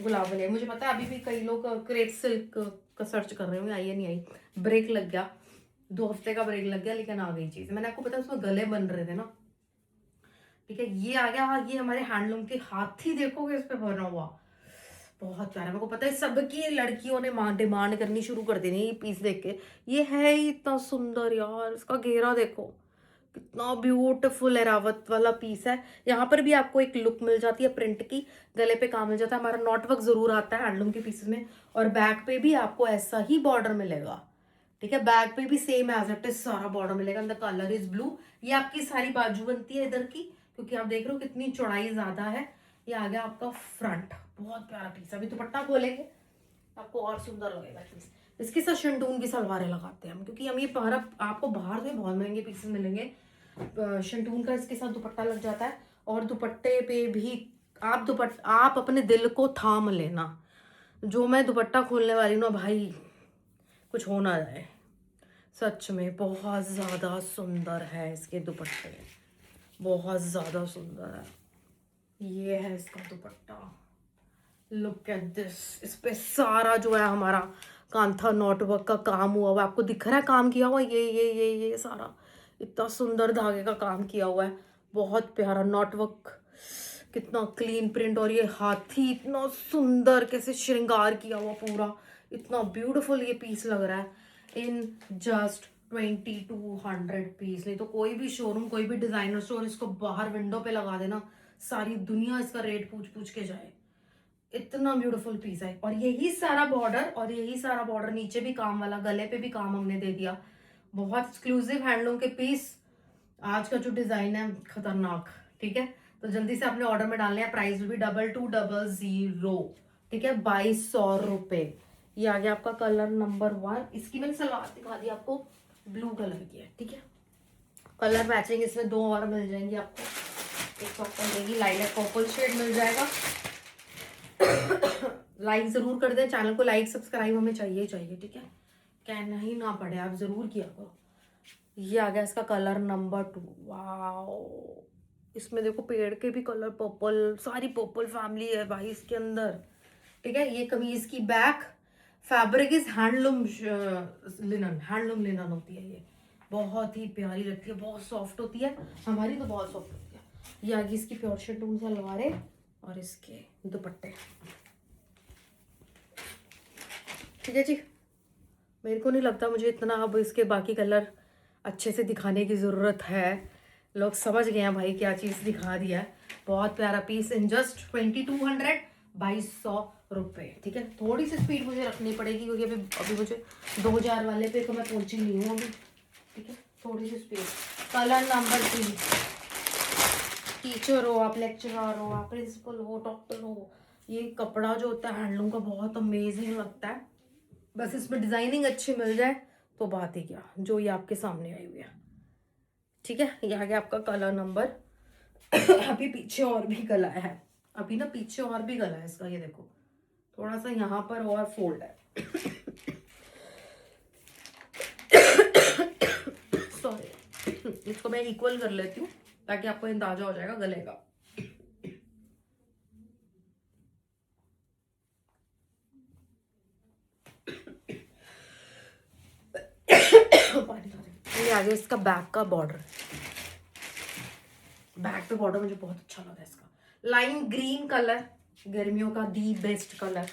गुलाब वाली मुझे पता है अभी भी कई लोग क्रेप सिल्क का सर्च कर रहे होंगे, आई है नहीं आई, ब्रेक लग गया, 2 हफ्ते का ब्रेक लग गया, लेकिन आ गई चीज। मैंने आपको पता है उसमें गले बन रहे थे ना, ठीक है। ये आ गया, ये हमारे हैंडलूम के हाथी देखोगे इस पे बना हुआ, बहुत प्यारा। मेरे को पता है सबकी लड़कियों ने डिमांड करनी शुरू कर देनी ये पीस देख के। ये है ही इतना सुंदर यार, इसका घेरा देखो कितना ब्यूटीफुल है, रावत वाला पीस है। यहाँ पर भी आपको एक लुक मिल जाती है प्रिंट की, गले पे काम मिल जाता है, हमारा नॉट वर्क जरूर आता है हैंडलूम के पीसेस में, और बैक पे भी आपको ऐसा ही बॉर्डर मिलेगा, ठीक है। बैक पे भी सेम एज इट इज सारा बॉर्डर मिलेगा, द कलर इज ब्लू। ये आपकी सारी बाजू बनती है इधर की, क्योंकि आप देख रहे हो कितनी चौड़ाई ज्यादा है। ये आ गया आपका फ्रंट, बहुत प्यारा पीस। अभी दुपट्टा खोलेंगे आपको और सुंदर लगेगा पीस। इसके साथ शंटून की सलवारें लगाते हैं हम, क्योंकि हम ये बाहर, आपको बाहर से बहुत महंगे पीसेस मिलेंगे, शंटून का इसके साथ दुपट्टा लग जाता है। और दुपट्टे पे भी आप अपने दिल को थाम लेना, जो मैं दुपट्टा खोलने वाली हूँ ना भाई, कुछ हो ना जाए, सच में बहुत ज़्यादा सुंदर है इसके दुपट्टे, बहुत ज़्यादा सुंदर है। ये है इसका दुपट्टा, लुक एट दिस। इस पे सारा जो है हमारा कांथा नॉट वर्क का काम हुआ हुआ है, आपको दिख रहा है काम किया हुआ, ये सारा इतना सुंदर धागे का काम किया हुआ है, बहुत प्यारा नॉट वर्क, कितना क्लीन प्रिंट। और ये हाथी इतना सुंदर कैसे श्रृंगार किया हुआ पूरा, इतना ब्यूटीफुल ये पीस लग रहा है। In just 2200 piece. नहीं तो कोई भी शोरूम, कोई भी डिजाइनर स्टोर इसको बाहर विंडो पे लगा देना, सारी दुनिया इसका रेट पूछ पूछ के जाए, इतना ब्यूटीफुल पीस है। और यही सारा बॉर्डर, और यही सारा बॉर्डर नीचे भी काम वाला, गले पे भी काम हमने दे दिया, बहुत एक्सक्लूसिव हैंडलूम के पीस। आज का जो डिजाइन है खतरनाक, ठीक है। तो जल्दी से अपने ऑर्डर में डालने हैं, प्राइस भी 2200, ठीक है, ₹2200। ये आ गया आपका कलर नंबर 1। इसकी मैंने सलवार दिखा दी आपको, ब्लू कलर की है, ठीक है। कलर मैचिंग इसमें 2 और मिल जाएंगे आपको, एक पर्पल देगी, लाइट पर्पल शेड मिल जाएगा। लाइक जरूर कर दें चैनल को, लाइक सब्सक्राइब हमें चाहिए चाहिए, ठीक है, कहना ही ना पड़े, आप जरूर किया करो। ये आ गया इसका कलर नंबर 2। वाओ, इसमें देखो पेड़ के भी कलर, पर्पल, सारी पर्पल फैमिली है भाई इसके अंदर, ठीक है। ये कमीज की back, fabric is handloom linen, handloom linen होती है ये, बहुत ही प्यारी लगती है, बहुत सॉफ्ट होती है, हमारी तो बहुत सॉफ्ट होती है। ये आगे इसकी प्योर शटून सलवारें और इसके दुपट्टे, ठीक है जी। मेरे को नहीं लगता मुझे इतना अब इसके बाकी कलर अच्छे से दिखाने की ज़रूरत है, लोग समझ गए हैं भाई क्या चीज़ दिखा दिया है। बहुत प्यारा पीस इन जस्ट 2200, ₹2200, ठीक है। थोड़ी सी स्पीड मुझे रखनी पड़ेगी, क्योंकि अभी मुझे 2000 वाले पे तो मैं पहुंची नहीं हूँ अभी, ठीक है, थोड़ी सी स्पीड। Colour number 3। टीचर हो आप, लेक्चरर हो आप, प्रिंसिपल हो, डॉक्टर हो, ये कपड़ा जो होता है हैंडलूम का बहुत अमेजिंग लगता है। बस इसमें डिजाइनिंग अच्छी मिल जाए तो बात ही क्या, जो ये आपके सामने आई हुई है, ठीक है। ये आ गया आपका कलर नंबर। अभी पीछे और भी गला है, अभी ना पीछे और भी गला है इसका, ये देखो थोड़ा सा यहाँ पर और फोल्ड है। सॉरी, इसको मैं इक्वल कर लेती हूँ ताकि आपको अंदाजा हो जाएगा गले का। ये आगे इसका बैक का बॉर्डर, बैक पे बॉर्डर मुझे बहुत अच्छा लगा इसका। लाइम ग्रीन कलर, गर्मियों का दी बेस्ट कलर।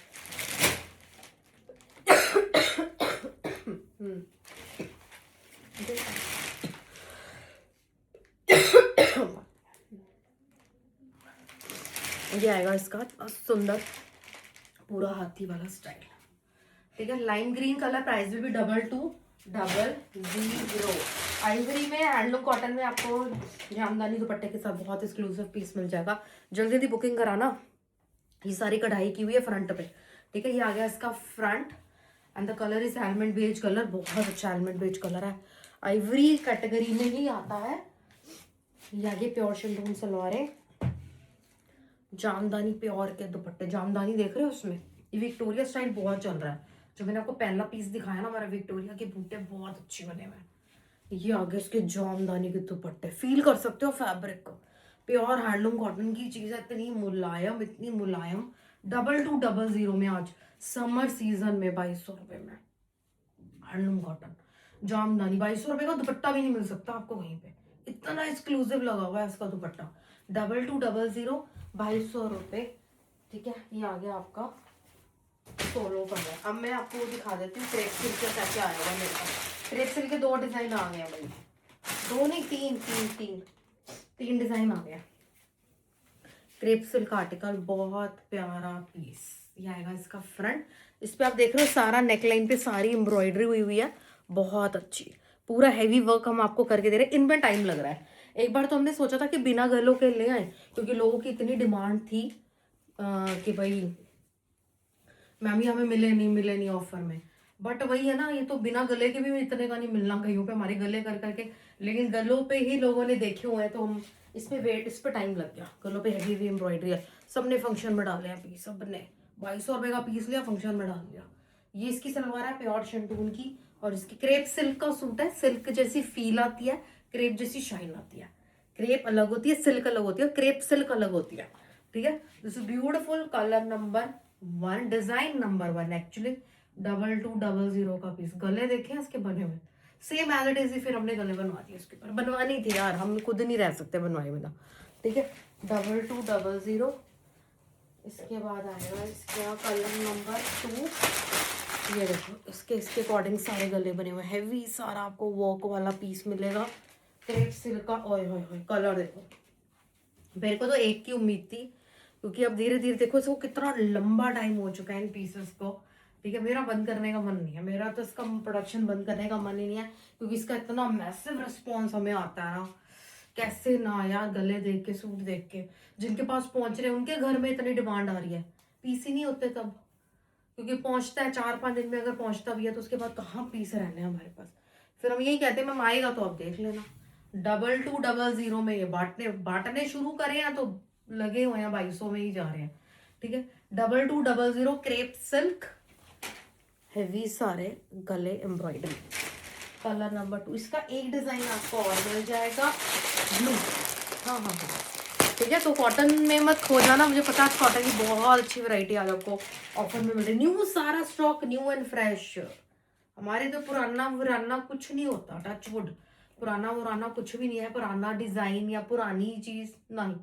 ये आएगा इसका सुंदर पूरा हाथी वाला स्टाइल, ठीक है। लाइम ग्रीन कलर, प्राइस भी 2200। आइवरी में, हैंडलूम कॉटन में आपको जामदानी दुपट्टे के साथ बहुत एक्सक्लूसिव पीस मिल जाएगा। जल्दी जल्दी बुकिंग कराना। ये सारी कढ़ाई की हुई है फ्रंट पे, ठीक है। ये आ गया इसका front and the colour is element beige colour, बहुत अच्छा एलमेंट बेज कलर है, आइवरी कैटेगरी में ही आता है। ये आगे प्योर शिफॉन सलवारें, जामदानी प्योर के दुपट्टे, जामदानी देख रहे हो उसमें, ये विक्टोरिया स्टाइल बहुत चल रहा है। जो मैंने आपको पहला पीस दिखाया ना हमारा विक्टोरिया के बूटे, बहुत अच्छे बने हुए हैं। ये आगे इसके जामदानी के दुपट्टे, फील कर सकते हो फैब्रिक को, प्योर हैंडलूम कॉटन की चीज है, इतनी मुलायम, इतनी मुलायम। 2200 में आज समर सीजन में 2200 रुपए में हैंडलूम कॉटन जामदानी। 2200 रुपए का दुपट्टा भी नहीं मिल सकता आपको कहीं पे, इतना एक्सक्लूसिव लगा हुआ है इसका दुपट्टा। 2200, 2200 रुपए, ठीक है। ये आ गया आपका सोलो कलर। अब मैं आपको वो दिखा देती हूँ क्रेप सिल्क का क्या क्या आया हुआ मेरे पास। क्रेप सिल्क के 2 डिजाइन आ गए हैं भाई, 2 नहीं 3 डिजाइन आ गया। क्रेप सिल्क आर्टिकल, बहुत प्यारा पीस। ये आएगा इसका फ्रंट, इस पे आप देख रहे हो सारा नेकलाइन पे सारी एम्ब्रॉयडरी हुई है, बहुत अच्छी, पूरा हैवी वर्क हम आपको करके दे रहे हैं। इनमें टाइम लग रहा है। एक बार तो हमने सोचा था कि बिना गलों के ले आए, क्योंकि लोगों की इतनी डिमांड थी कि भाई मैम ही हमें मिले नहीं ऑफर में। बट वही है ना, ये तो बिना गले के भी इतने का नहीं मिलना कहीं पे, हमारे गले कर करके, लेकिन गलों पे ही लोगों ने देखे हुए हैं, तो हम इस पे टाइम लग गया। गलों पे हैवी एम्ब्रॉयडरी है, सबने फंक्शन में डाले हैं पीस, सबने 2200 रुपए का पीस लिया, फंक्शन में डाल दिया। ये इसकी सलवार है प्योर शिफॉन की, और इसकी क्रेप सिल्क का सूट है, सिल्क जैसी फील आती है, क्रेप जैसी शाइन आती है। क्रेप अलग होती है, सिल्क अलग होती है, क्रेप सिल्क अलग होती है, ठीक है। This is beautiful, colour number 1, design number 1 actually. 2200 का पीस। गले देखे इसके बने हुए सेम एज इट इज ही, फिर हमने गले बनवा दिए उसके ऊपर, बनवानी थी यार, हम खुद नहीं रह सकते बनवाए बिना, ठीक है। 2200। इसके बाद आएगा इसका कलर नंबर 2। ये देखो इसके अकॉर्डिंग सारे गले बने हुए, हैवी सारा आपको वर्क वाला पीस मिलेगा, क्रेप सिल्क का। ओए होए होए, कलर देखो, मेरे को तो एक की उम्मीद थी, क्योंकि अब धीरे धीरे देखो इसको कितना लंबा टाइम हो चुका है इन पीसेस को, ठीक है। मेरा बंद करने का मन नहीं है, मेरा तो इसका प्रोडक्शन बंद करने का मन ही नहीं है, क्योंकि इसका इतना मैसिव रिस्पॉन्स हमें आता है ना, कैसे ना यार, गले देख के, सूट देख के, जिनके पास पहुंच रहे हैं उनके घर में इतनी डिमांड आ रही है, पीस ही नहीं होते तब, क्योंकि पहुंचता है 4-5 दिन में, अगर पहुंचता भी है तो उसके बाद कहाँ पीस रहने हैं हमारे पास। फिर हम यही कहते हैं मैम आएगा तो आप देख लेना। 2200 में ये बांटने शुरू करे हैं, तो लगे हुए हैं 2200 में ही जा रहे हैं, ठीक है। 2200 क्रेप सिल्क, हैवी सारे गले एम्ब्रॉयडरी, कलर नंबर 2। इसका एक डिजाइन आपको और मिल जाएगा, ब्लू। हाँ हाँ हाँ, ठीक है। तो कॉटन में मत खो जाना, मुझे पता है कॉटन की बहुत अच्छी वैरायटी आज आपको ऑफर में मिल रही है, न्यू सारा स्टॉक, न्यू एंड फ्रेश। हमारे तो पुराना कुछ नहीं होता, टच वुड, पुराना कुछ भी नहीं है, पुराना डिजाइन या पुरानी चीज नहीं,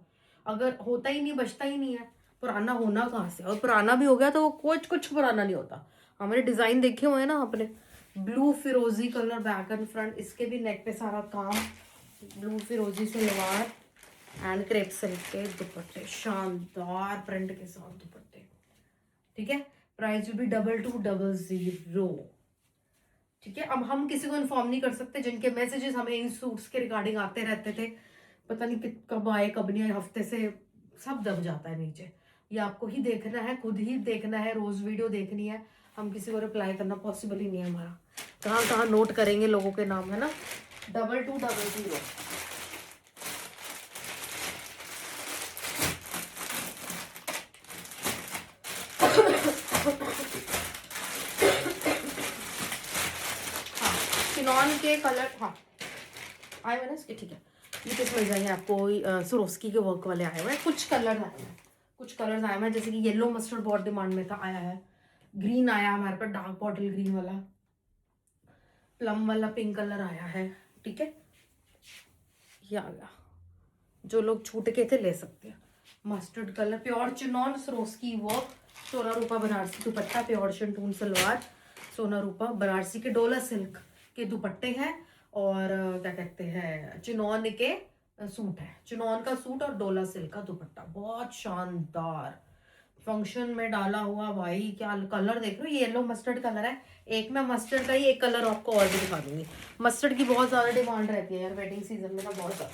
अगर होता ही नहीं, बचता ही नहीं है, पुराना होना कहाँ से, और पुराना भी हो गया तो वो कुछ पुराना नहीं होता। हमारे डिजाइन देखे हुए हैं ना आपने, ब्लू फिरोजी कलर बैक एंड फ्रंट, इसके भी नेक पे सारा काम, ब्लू फिरोजी सलवार एंड क्रेप सिल्क के दुपट्टे, शानदार प्रिंट के साथ दुपट्टे, ठीक है। प्राइस भी 2200, ठीक है। अब हम किसी को इन्फॉर्म नहीं कर सकते, जिनके मैसेजेस हमें इन सूट्स के रिगार्डिंग आते रहते थे, पता नहीं कब आए कब नहीं आए, हफ्ते से सब दब जाता है नीचे। ये आपको ही देखना है, खुद ही देखना है, रोज वीडियो देखनी है, हम किसी को रिप्लाई करना पॉसिबल ही नहीं है हमारा, कहाँ कहाँ नोट करेंगे लोगों के नाम, है ना। 2200। चिनॉन के कलर, हाँ आए हुए ना इसके, ठीक है। ये किस मिल जाएंगे आपको, सरोस्की के वर्क वाले आए हुए हैं, कुछ कलर आए हैं, जैसे कि येलो मस्टर्ड बहुत डिमांड में था, आया है। ग्रीन आया हमारे पास, डार्क बॉटल ग्रीन वाला, प्लम वाला पिंक कलर आया है, ठीक है, ये आ गया। जो लोग छूट के थे ले सकते हैं। Mustard colour, pure chinon Swarovski work, 16 रुपये बनारसी दुपट्टा, प्योर शिंटून सलवार, 16 रुपये बनारसी के डोला सिल्क के दुपट्टे हैं, और क्या कहते हैं चिनॉन के सूट है, चिनॉन का सूट और डोला सिल्क का दुपट्टा, बहुत शानदार फंक्शन में डाला हुआ भाई। क्या कलर देख रहे हो, ये येलो मस्टर्ड कलर है। एक मैं मस्टर्ड का ही एक कलर आपको और भी दिखा दूंगी। मस्टर्ड की बहुत ज्यादा डिमांड रहती है यार वेडिंग सीजन में ना, बहुत ज्यादा।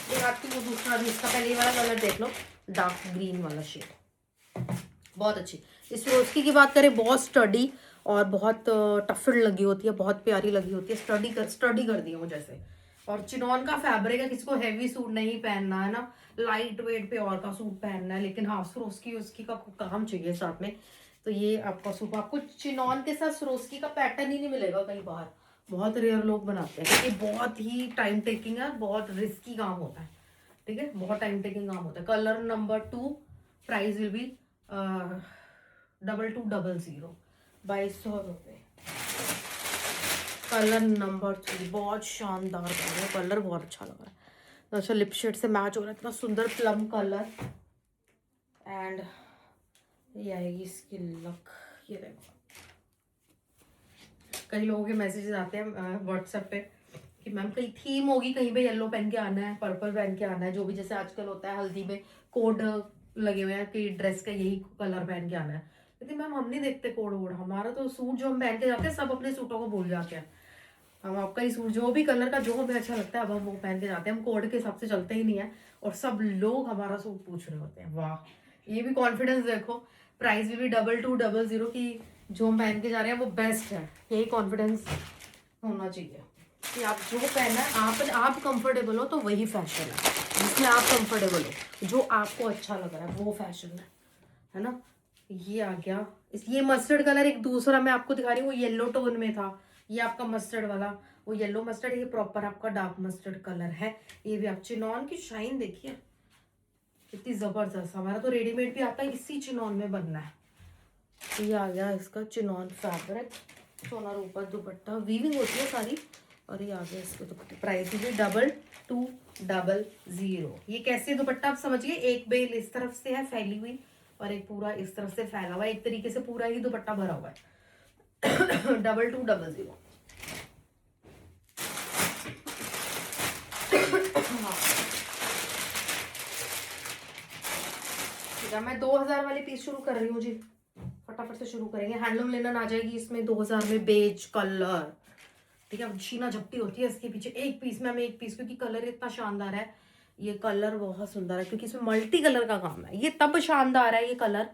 दिखाती हूँ दूसरा भी, इसका पहले वाला कलर देख लो, डार्क ग्रीन वाला शेड, बहुत अच्छी। इस रोस्की की बात करें, बहुत स्टडी और बहुत टफिड लगी होती है, बहुत प्यारी लगी होती है, स्टडी कर दी हूँ जैसे। और चिनॉन का फैब्रिक है, किसी को हैवी सूट नहीं पहनना है ना, लाइट वेट प्योर का सूट पहनना है, लेकिन हाँ स्वरोस्की उसकी का काम चाहिए साथ में, तो ये आपका सूट। आपको चिनॉन के साथ स्वरोस्की का पैटर्न ही नहीं मिलेगा कहीं बाहर, बहुत रेयर लोग बनाते हैं। ये बहुत ही टाइम टेकिंग है, बहुत रिस्की काम होता है, ठीक है, बहुत टाइम टेकिंग काम होता है। Colour number 2, price will B 2200, 2200 रुपये। कलर नंबर 3 बहुत शानदार कलर है, कलर बहुत अच्छा लग रहा है, अच्छा लिप शेड से मैच हो रहा है, इतना सुंदर प्लम कलर। एंड ये आएगी इसकी लुक, ये देखो। कई लोगों के मैसेजेस आते हैं व्हाट्सएप पे कि मैम कहीं थीम होगी, कहीं पे येलो पहन के आना है, पर्पल पहन के आना है, जो भी जैसे आजकल होता है हल्दी में कोड लगे हुए हैं कि ड्रेस का यही कलर पहन के आना है। लेकिन मैम हम नहीं देखते कोड वोड, हमारा तो सूट जो हम पहन के जाते हैं सब अपने सूटों को भूल जाते हैं। हम आपका ही सूट जो भी कलर का जो हमें अच्छा लगता है अब हम वो पहन के जाते हैं, हम कोड के हिसाब से चलते ही नहीं है, और सब लोग हमारा सूट पूछ रहे होते हैं। वाह, ये भी कॉन्फिडेंस देखो। प्राइस भी 2200 की, जो हम पहन के जा रहे हैं वो बेस्ट है, यही कॉन्फिडेंस होना चाहिए कि आप जो पहना है आप कंफर्टेबल हो तो वही फैशन है, जिसमें आप कंफर्टेबल हो, जो आपको अच्छा लग रहा है वो फैशन है ना। ये आ गया ये मस्टर्ड कलर, एक दूसरा मैं आपको दिखा रही हूँ, वो येलो टोन में था, ये आपका मस्टर्ड वाला, वो येलो मस्टर्ड, ये प्रॉपर आपका डार्क मस्टर्ड कलर है। ये भी आप चिनॉन की शाइन देखिए कितनी जबरदस्त, हमारा तो रेडीमेड भी आता है, इसी चिनॉन में बनना है। ये आ गया इसका चिनॉन फैब्रिक, 16 रुपये दुपट्टा, वीविंग होती है सारी, और ये आ गया इसके दुपट्टे, प्राइस भी 2200। ये कैसे दुपट्टा आप समझिए, एक बेल इस तरफ से है फैली हुई और एक पूरा इस तरफ से फैला हुआ है, एक तरीके से पूरा ही दुपट्टा भरा हुआ है। 2200। ठीक है, मैं 2000 वाली पीस शुरू कर रही हूँ जी, फटाफट से शुरू करेंगे। हैंडलूम लिनन आ जाएगी इसमें 2000 में, बेज कलर, ठीक है, शीना झपटी होती है इसके पीछे। एक पीस में हमें एक पीस, क्योंकि कलर इतना शानदार है, ये कलर बहुत सुंदर है, क्योंकि इसमें मल्टी कलर का काम है। ये तब शानदार है ये कलर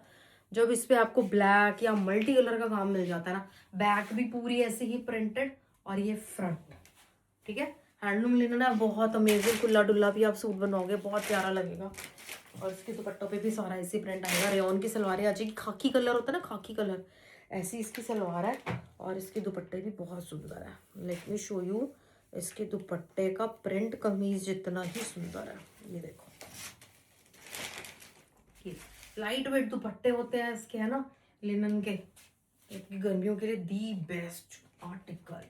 जब इस पे आपको ब्लैक या मल्टी कलर का काम मिल जाता है ना। बैक भी पूरी ऐसे ही प्रिंटेड, और ये फ्रंट, ठीक है, हैंडलूम लिनन है, बहुत अमेजिंग। कुल्ला डुल्ला भी आप सूट बनवाओगे, बहुत प्यारा लगेगा। और इसके दुपट्टों पे भी सारा ऐसी प्रिंट आएगा। रेयॉन की सलवारें आ जाएगी, खाकी कलर होता है ना, खाकी कलर, ऐसी इसकी सलवार है, और इसके दुपट्टे भी बहुत सुंदर है। लेट मी शो यू, इसके दुपट्टे का प्रिंट कमीज जितना ही सुंदर है, ये देखो। लाइट वेट दुपट्टे होते हैं इसके, है ना, लिनन के, गर्मियों के लिए दी बेस्ट आर्टिकल।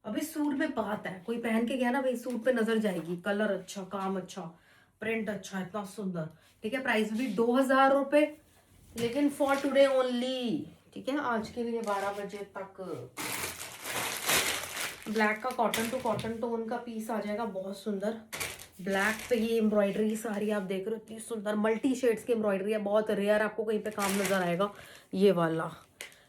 अभी सूट में बात है, कोई पहन के गया ना भाई, सूट पे नजर जाएगी, कलर अच्छा, काम अच्छा, प्रिंट अच्छा, इतना सुंदर, ठीक है। प्राइस भी 2000 रुपये, लेकिन फॉर टुडे ओनली, ठीक है, आज के लिए 12 बजे तक। ब्लैक का कॉटन टू कॉटन टोन का पीस आ जाएगा, बहुत सुंदर। ब्लैक पे ये एम्ब्रॉयडरी सारी आप देख रहे हो, इतनी सुंदर मल्टी शेड्स की एम्ब्रॉयडरी है, बहुत रेयर आपको कहीं पे काम नजर आएगा। ये वाला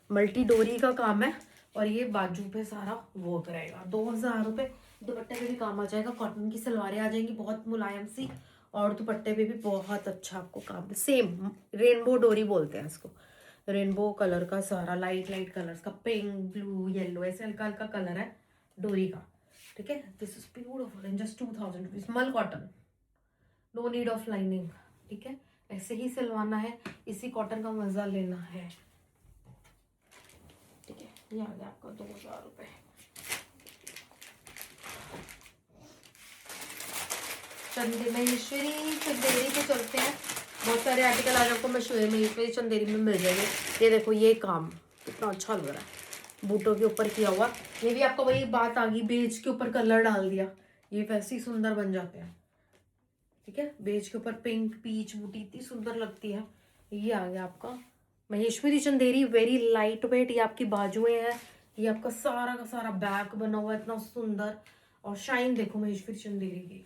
मल्टी डोरी का काम है, और ये बाजू पे सारा वर्क रहेगा। 2000 रुपये, दुपट्टे पे भी काम आ जाएगा, कॉटन की सलवारें आ जाएंगी बहुत मुलायम सी, और दुपट्टे पे भी बहुत अच्छा आपको काम, सेम रेनबो डोरी बोलते हैं इसको, रेनबो कलर का सारा, लाइट लाइट कलर्स का, पिंक ब्लू येलो, ऐसे हल्का हल्का कलर है डोरी का, ठीक है। This is beautiful in just 2000 rupees, mul cotton, no need of lining, ठीक है, ऐसे ही सिलवाना है, इसी कॉटन का मजा लेना है, ठीक है। ये आ गया आपका 2000 रुपये। महेश्वरी चंदेरी पे चलते हैं, बहुत सारे आर्टिकल आज आपको महेश्वरी चंदेरी में मिल जाएंगे। ये देखो, ये काम कितना अच्छा लग रहा है, बूटों के ऊपर किया हुआ। ये भी आपको वही बात आ गई, बेज के ऊपर कलर डाल दिया, ये वैसे ही सुंदर बन जाते हैं। ठीक है, बेज के ऊपर पिंक पीच बूटी इतनी सुंदर लगती है। ये आ गया आपका Maheshwari Chanderi, very light weight. ये आपकी बाजुएं हैं, ये आपका सारा का सारा बैक बना हुआ है इतना सुंदर। और शाइन देखो महेश्वरी चंदेरी की।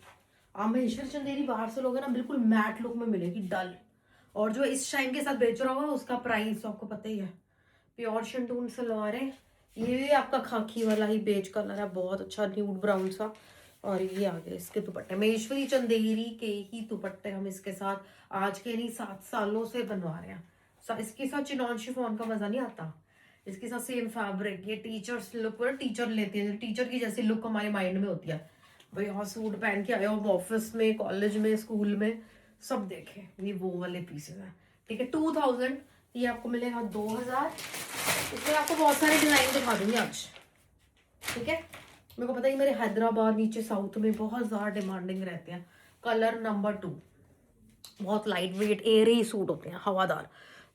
आप महेश्वरी चंदेरी बाहर से लोगे ना बिल्कुल मैट लुक में मिलेगी, डल। और जो इस शाइन के साथ बेच रहा होगा उसका प्राइस आपको पता ही है। प्योर शिंटून सलवार है, ये भी आपका खाकी वाला ही बेज कलर है, बहुत अच्छा न्यूड ब्राउन सा। और ये आ गए इसके दुपट्टे, महेश्वरी चंदेरी के ही दुपट्टे हम इसके साथ आज के नहीं 7 सालों से बनवा रहे हैं। इसके साथ चिनॉन शिफॉन का मजा नहीं आता, इसके साथ सेम फैब्रिक। ये टीचर्स लुक पर टीचर लेते हैं, टीचर की जैसी लुक हमारे माइंड में होती है भाई। हाँ सूट पहन के आए हो ऑफिस में, कॉलेज में, स्कूल में, सब देखे ये वो वाले पीसेस हैं। ठीक है, 2000, ये आपको मिलेगा 2000। इसमें आपको बहुत सारे डिजाइन दिखा दूंगी आज। ठीक है, मेरे को पता है मेरे हैदराबाद नीचे साउथ में बहुत ज्यादा डिमांडिंग रहते हैं। कलर नंबर 2, बहुत लाइट वेट एयरी सूट होते हैं, हवादार।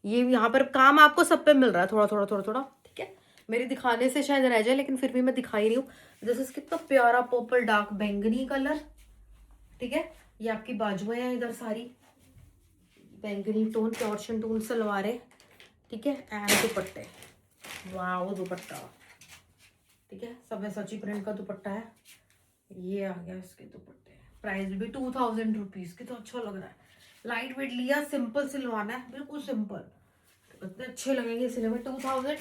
ये यहाँ पर काम आपको सब पे मिल रहा है, थोड़ा थोड़ा थोड़ा थोड़ा। ठीक है, मेरे दिखाने से शायद रह जाए लेकिन फिर भी मैं दिखा ही रही हूँ। जैसे कितना प्यारा पर्पल डार्क बैंगनी कलर। ठीक है, ये आपकी बाजुएं हैं इधर सारी बैंगनी टोन, प्योर शिंटून सलवार है। ठीक है, एंड दुपट्टे, वाह दुपट्टा। ठीक है, सब सची प्रिंट का दुपट्टा है। ये आ गया इसके दुपट्टे, प्राइस भी 2000 रुपीज। कितना अच्छा लग रहा है, लाइट वेट लिया, सिंपल सिलवाना है, बिल्कुल सिंपल, इतने अच्छे लगेंगे सिले में। 2000।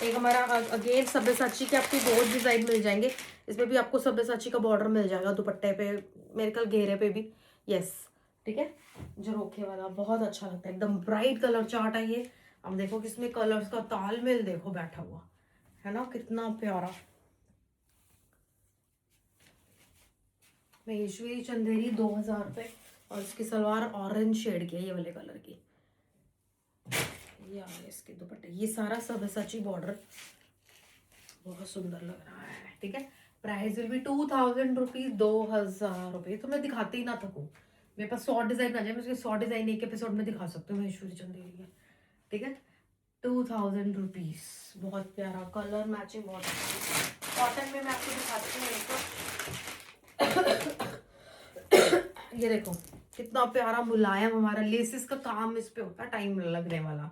एक हमारा अगेन सब्यसाची के आपको 2 डिजाइन मिल जाएंगे, इसमें भी आपको सब्यसाची का बॉर्डर मिल जाएगा दुपट्टे पे, मेरे कल घेरे पे भी। यस, ठीक है, झरोखे वाला बहुत अच्छा लगता है, एकदम ब्राइट कलर चार्ट है ये। अब देखो कि इसमें कलर्स का तालमेल देखो बैठा हुआ है ना, कितना प्यारा। महेश्वरी चंदेरी 2000 रुपये, और इसकी सलवार ऑरेंज शेड की है, ये वाले कलर की। ये आ गया इसके दुपट्टे, ये सारा सब सची बॉर्डर, बहुत सुंदर लग रहा है। ठीक है, प्राइस विल बी 2000 रुपीज, 2000 रुपये। तो मैं दिखाते ही ना थकूं, मेरे पास 100 डिजाइन आ जाए, मैं उसके 100 डिजाइन एक एपिसोड में दिखा सकती हूँ महेश्वरी चंदेरी के। ठीक है, 2000 रुपीज, बहुत प्यारा कलर मैचिंग, बहुत अच्छा। कॉटन में मैं आपको दिखाती हूँ ये देखो कितना प्यारा मुलायम, हमारा लेसिस का काम इस पे होता है, टाइम लगने वाला।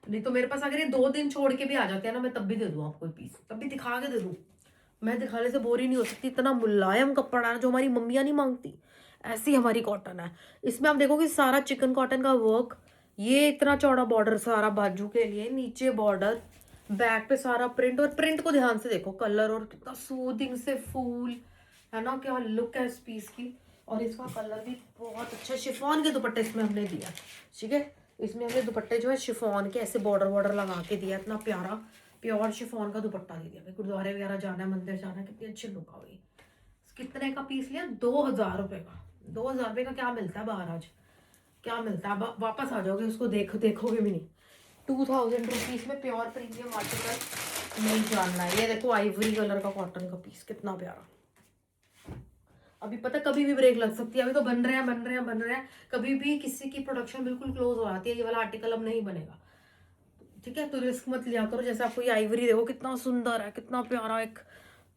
नहीं तो मेरे पास अगर ये 2 दिन छोड़ के भी आ जाते हैं ना, मैं तब भी दे दूँ आपको पीस, तब भी दिखा के दे दूँ। मैं दिखाने से बोर ही नहीं हो सकती, इतना मुलायम कपड़ा है जो हमारी मम्मियाँ नहीं मांगती, ऐसी हमारी कॉटन है। इसमें आप देखोगे सारा चिकन कॉटन का वर्क, ये इतना चौड़ा बॉर्डर सारा बाजू के लिए, नीचे बॉर्डर, बैक पे सारा प्रिंट। और प्रिंट को ध्यान से देखो, कलर और कितना सूदिंग से फूल है ना, क्या लुक है इस पीस की। और इसका कलर भी बहुत अच्छा, शिफॉन के दुपट्टे इसमें हमने दिया। ठीक है, इसमें हमने दुपट्टे जो है शिफॉन के ऐसे बॉर्डर वॉर्डर लगा के दिया, इतना प्यारा प्योर शिफॉन का दुपट्टा दे दिया। गुरुद्वारे वगैरह जाना है, मंदिर जाना है, कितनी अच्छी लुक आ गई। कितने का पीस लिया? 2000 रुपये का। 2000 रुपये का क्या मिलता है बाहर आज, क्या मिलता है, वापस आ जाओगे उसको देखोगे भी नहीं। 2000 रुपीज में प्योर प्रीमियम आर्टिकल नहीं जानना है। ये देखो आइवरी कलर का कॉटन का पीस, कितना प्यारा। अभी पता कभी भी ब्रेक लग सकती है, अभी तो बन रहे हैं, कभी भी किसी की प्रोडक्शन बिल्कुल क्लोज हो जाती है, ये वाला आर्टिकल अब नहीं बनेगा। ठीक है, तो रिस्क मत लिया करो। जैसे आपको ये आइवरी देखो कितना सुंदर है, कितना प्यारा एक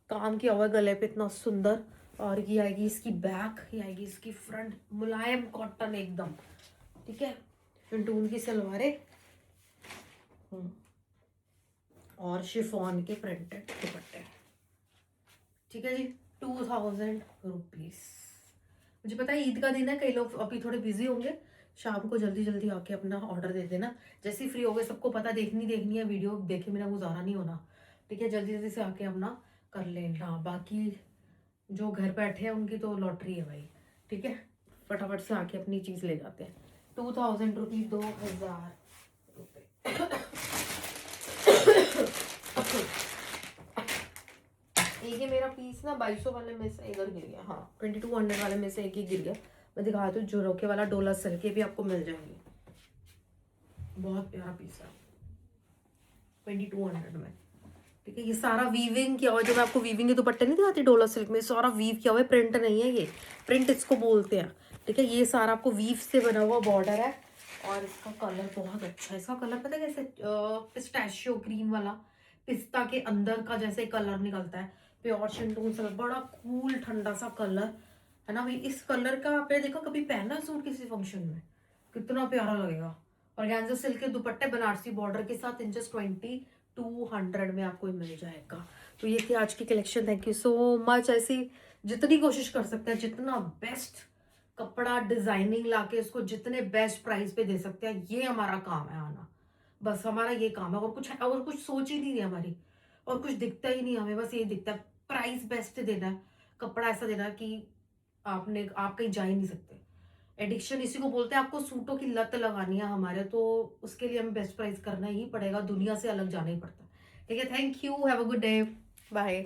काम किया हुआ है गले पे, इतना सुंदर। और ये आएगी इसकी बैक, ये आएगी इसकी फ्रंट, मुलायम कॉटन एकदम। ठीक है, शिंटून की सलवारें और शिफॉन के प्रिंटेड दुपट्टे। ठीक है जी, 2000 रुपीज। मुझे पता है ईद का दिन है, कई लोग अभी थोड़े बिजी होंगे, शाम को जल्दी जल्दी आके अपना ऑर्डर दे देना, जैसे ही फ्री हो गए। सबको पता देखनी है वीडियो, देखे बिना गुजारा नहीं होना। ठीक है, जल्दी जल्दी से आके अपना कर लेना। बाकी जो घर बैठे हैं उनकी तो लॉटरी है भाई। ठीक है, फटाफट से आके अपनी चीज़ ले जाते हैं। 2000 रुपीज, 2000 रुपये। एक ये मेरा पीस ना 2200 वाले में से इधर गिर गया, हाँ 2200 वाले में से एक ही गिर गया। मैं दिखाती हूँ, झरोखे वाला डोला सिल्क, ये भी आपको मिल जाएंगे, बहुत प्यारा पीस है 2200 में। ठीक है, ये सारा वीविंग किया हुआ, जो मैं आपको वीविंग के दुपट्टे नहीं दिखाती डोला सिल्क में, सारा वीव किया हुआ है, प्रिंट नहीं है ये, प्रिंट इसको बोलते हैं। ठीक है, ये सारा आपको वीव से बना हुआ बॉर्डर है, और इसका कलर बहुत अच्छा है। इसका कलर पता है कैसे, पिस्टैशियो ग्रीन वाला, पिस्ता के अंदर का जैसे कलर निकलता है, प्योर शिंटून सा, बड़ा कूल ठंडा सा कलर है ना भाई। इस कलर का आपने देखा कभी पहना सूट किसी फंक्शन में, कितना प्यारा लगेगा। ऑर्गेन्जा सिल्क के दुपट्टे बनारसी बॉर्डर के साथ इन जस्ट 2200 में आपको ये मिल जाएगा। तो ये थी आज की collection. Thank you so much. ऐसी जितनी कोशिश कर सकते हैं, जितना बेस्ट कपड़ा डिजाइनिंग लाके इसको जितने बेस्ट प्राइस पे दे सकते हैं, ये हमारा काम है आना। बस हमारा ये काम है, और कुछ सोच ही नहीं है हमारी, और कुछ दिखता ही नहीं हमें, बस ये दिखता है प्राइस बेस्ट देना है, कपड़ा ऐसा देना है कि आप कहीं जा ही नहीं सकते। एडिक्शन इसी को बोलते हैं, आपको सूटों की लत लगानी है हमारे, तो उसके लिए हमें बेस्ट प्राइस करना ही पड़ेगा, दुनिया से अलग जाना ही पड़ता है। ठीक है, thank you, have a good day, bye.